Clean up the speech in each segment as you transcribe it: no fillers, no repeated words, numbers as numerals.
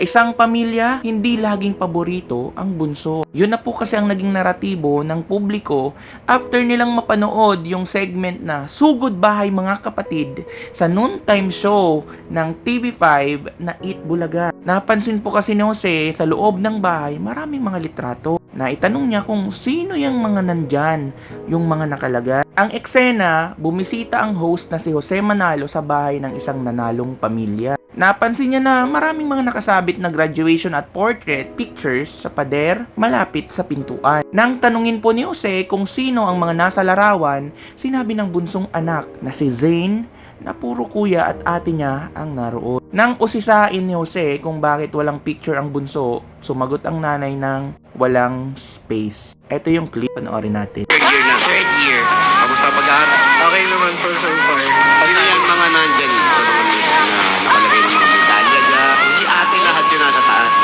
Sa isang pamilya, hindi laging paborito ang bunso. Yun na po kasi ang naging naratibo ng publiko after nilang mapanood yung segment na Sugod Bahay Mga Kapatid sa noontime show ng TV5 na Eat Bulaga. Napansin po kasi ni Jose sa loob ng bahay maraming mga litrato na itanong niya kung sino yung mga nandyan, yung mga nakalagay. Ang eksena, bumisita ang host na si Jose Manalo sa bahay ng isang nanalong pamilya. Napansin niya na maraming mga nakasabit na graduation at portrait pictures sa pader malapit sa pintuan. Nang tanungin po ni Jose kung sino ang mga nasa larawan, sinabi ng bunsong anak na si Zane na puro kuya at ate niya ang naroon. Nang usisain ni Jose kung bakit walang picture ang bunso, sumagot ang nanay ng walang space. Ito yung clip, panoorin natin. Third year. Kamusta pag-aaral? Okay naman po so far. Sino yan mga nandyan sa mga list na nakalagay ng mga medalya dyan? Si ate lahat yun nasa taas.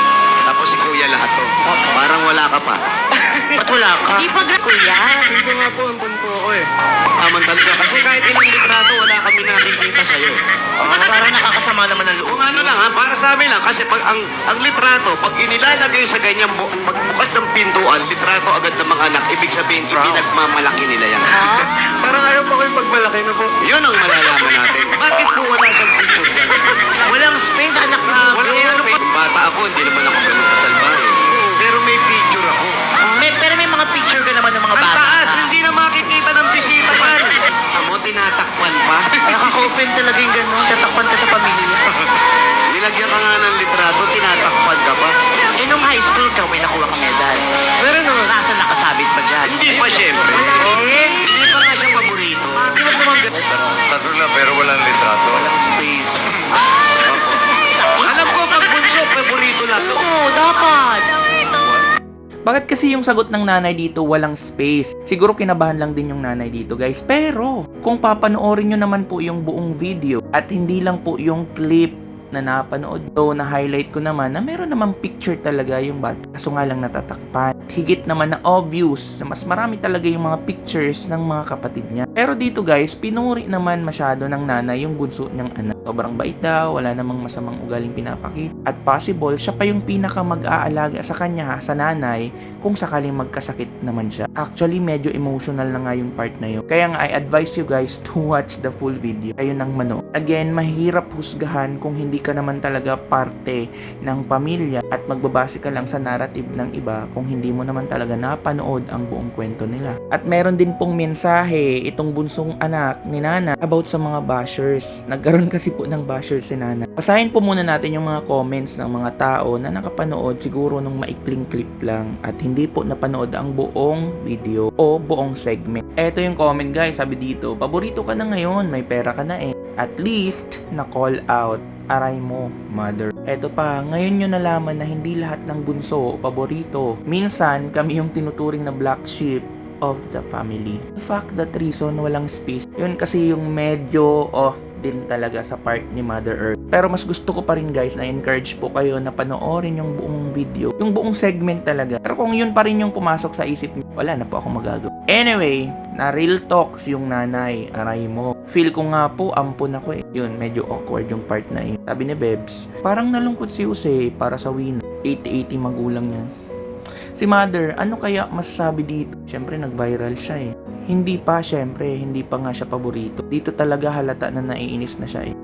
Tapos si kuya lahat to. Parang wala ka pa. Ba't wala ka? Di pa kuya. Hindi nga po, ang punto ko eh. Taman talaga. Kasi kahit ilang litrato, wala kami nakikita sa'yo. Parang nakakasama naman ang loob. Kung ano lang ha, para sa amin lang. Kasi pag ang litrato, pag inilalagay sa ganyan, pagbukas ng pintuan, litrato agad ng mga anak, ibig sabihin, pinagmamalaki nila yan. Parang ayaw pa kayo pagmalaki na po. Yun ang malalaman natin. Bakit po wala siyang picture dyan? Walang space, anak na. Walang space. Bata ako, hindi naman ako ganun kasalbahe. Pero may picture ako. Pero may mga picture ka naman ng mga Ang bata. taas, hindi na makikita ng bisita yan. Amo, tinatakpan pa. Nakaka-open talaga yung gano'n. Tatakpan ka sa pamilya. Nilagyan ka nga ng litrato, tinatakpan ka pa. Nung high school ka, may nakuha kang medal. Pero nasa nakasabit pa dyan? Hindi pa siyempre. Hindi pa nga siya paborito. Di ba naman gano'n? Tatlo na pero walang litrato. Walang space. Alam ko, pag bunso, paborito lang. Oo, dapat. Bakit kasi yung sagot ng nanay dito walang space? Siguro kinabahan lang din yung nanay dito guys. Pero kung papanoorin nyo naman po yung buong video at hindi lang po yung clip na napanood to, na highlight ko naman na meron namang picture talaga yung bata. Kaso nga lang natatakpan. Higit naman na obvious na mas marami talaga yung mga pictures ng mga kapatid niya. Pero dito guys, pinuri naman masyado ng nanay yung bunso niyang anak. Sobrang bait daw, wala namang masamang ugaling pinapakita. At possible, siya pa yung pinaka mag-aalaga sa kanya, sa nanay, kung sakaling magkasakit naman siya. Actually, medyo emotional na nga yung part na yun. Kaya nga, I advise you guys to watch the full video. Kayo nang mano. Again, mahirap husgahan kung hindi ka naman talaga parte ng pamilya at magbabase ka lang sa narrative ng iba kung hindi mo naman talaga napanood ang buong kwento nila. At meron din pong mensahe itong bunsong anak ni Nana about sa mga bashers. Nagkaroon kasi po ng bashers si Nana. Basahin po muna natin yung mga comments ng mga tao na nakapanood siguro nung maikling clip lang at hindi po napanood ang buong video o buong segment. Eto yung comment guys, sabi dito, paborito ka na ngayon, may pera ka na eh. At least, na call out. Aray mo, mother. Eto pa, ngayon nyo nalaman na hindi lahat ng bunso o paborito. Minsan, kami yung tinuturing na black sheep of the family. The fact that reason walang space, yun kasi yung medyo off din talaga sa part ni Mother Earth. Pero mas gusto ko pa rin guys na encourage po kayo na panoorin yung buong video, yung buong segment talaga. Pero kung yun pa rin yung pumasok sa isip niyo, wala na po ako magagawa. Anyway, na real talk yung nanay, aray mo. Feel ko nga po, ampun ako eh. Yun, medyo awkward yung part na yun. Sabi ni Bebs, parang nalungkot si Jose para sa win. 80-80 magulang yan. Si Mother, ano kaya masasabi dito? Siyempre nag-viral siya eh. Hindi pa, syempre, hindi pa nga siya paborito. Dito talaga halata na naiinis na siya eh.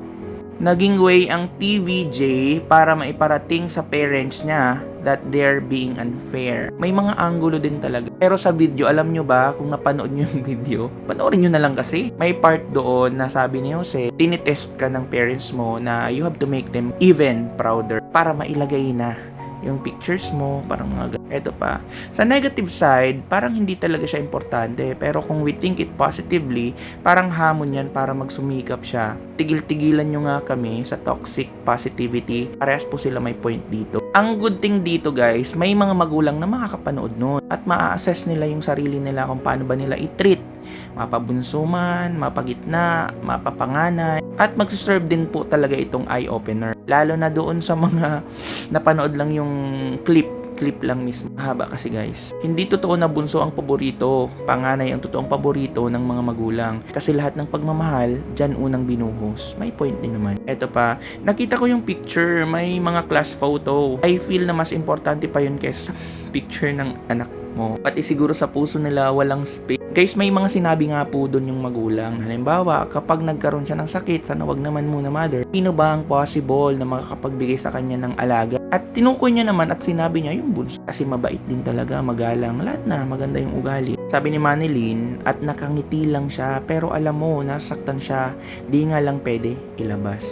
Naging way ang TVJ para maiparating sa parents niya that they're being unfair. May mga anggulo din talaga. Pero sa video, alam nyo ba, kung napanood nyo yung video, panoorin nyo na lang kasi. May part doon na sabi ni Jose, tinitest ka ng parents mo na you have to make them even prouder para mailagay na yung pictures mo, parang mga eto pa. Sa negative side, parang hindi talaga siya importante. Pero kung we think it positively, parang hamon yan para magsumikap siya. Tigil-tigilan nyo nga kami sa toxic positivity. Parehas po sila may point dito. Ang good thing dito guys, may mga magulang na makakapanood nun at maa-assess nila yung sarili nila kung paano ba nila i-treat. Mapabunso man, mapagitna, mapapanganay, at magsiserve din po talaga itong eye-opener. Lalo na doon sa mga napanood lang yung clip clip lang mismo. Mahaba kasi guys. Hindi totoo na bunso ang paborito. Panganay ang totoong paborito ng mga magulang. Kasi lahat ng pagmamahal, dyan unang binuhos. May point din naman. Eto pa, nakita ko yung picture. May mga class photo. I feel na mas importante pa yun kaysa sa picture ng anak mo. Pati siguro sa puso nila walang space. Guys, may mga sinabi nga po doon yung magulang. Halimbawa, kapag nagkaroon siya ng sakit, sana wag naman muna mother. Sino ba ang possible na makakapagbigay sa kanya ng alaga? At tinukoy niya naman at sinabi niya yung bunso. Kasi mabait din talaga, magalang, lahat na, maganda yung ugali. Sabi ni Manilyn, at nakangiti lang siya, pero alam mo, nasaktan siya, di nga lang pwede ilabas.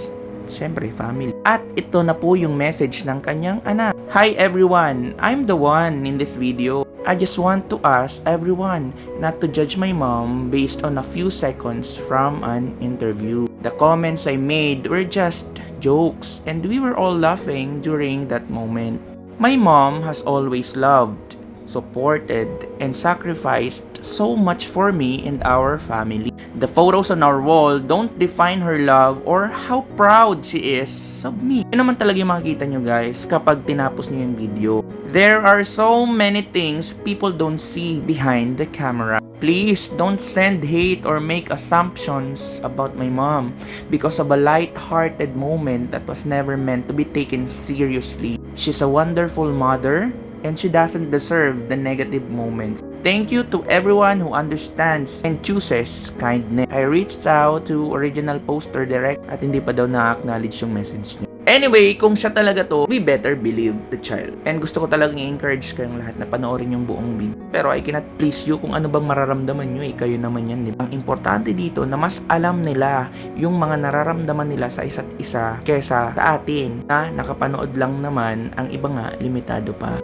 Siyempre, family. At ito na po yung message ng kanyang anak. Hi everyone, I'm the one in this video. I just want to ask everyone not to judge my mom based on a few seconds from an interview. The comments I made were just jokes and we were all laughing during that moment. My mom has always loved, supported, and sacrificed so much for me and our family. The photos on our wall don't define her love or how proud she is of me. Yun naman talaga yung makikita nyo guys kapag tinapos nyo yung video. There are so many things people don't see behind the camera. Please don't send hate or make assumptions about my mom because of a light-hearted moment that was never meant to be taken seriously. She's a wonderful mother and she doesn't deserve the negative moments. Thank you to everyone who understands and chooses kindness. I reached out to original poster direct at hindi pa daw na-acknowledge yung message niya. Anyway, kung siya talaga to, we better believe the child. And gusto ko talagang i-encourage kayong lahat na panoorin yung buong video. Pero I cannot please you kung ano bang mararamdaman nyo kayo naman yan, di ba? Ang importante dito na mas alam nila yung mga nararamdaman nila sa isa't isa kesa sa atin na nakapanood lang naman, ang iba nga limitado pa.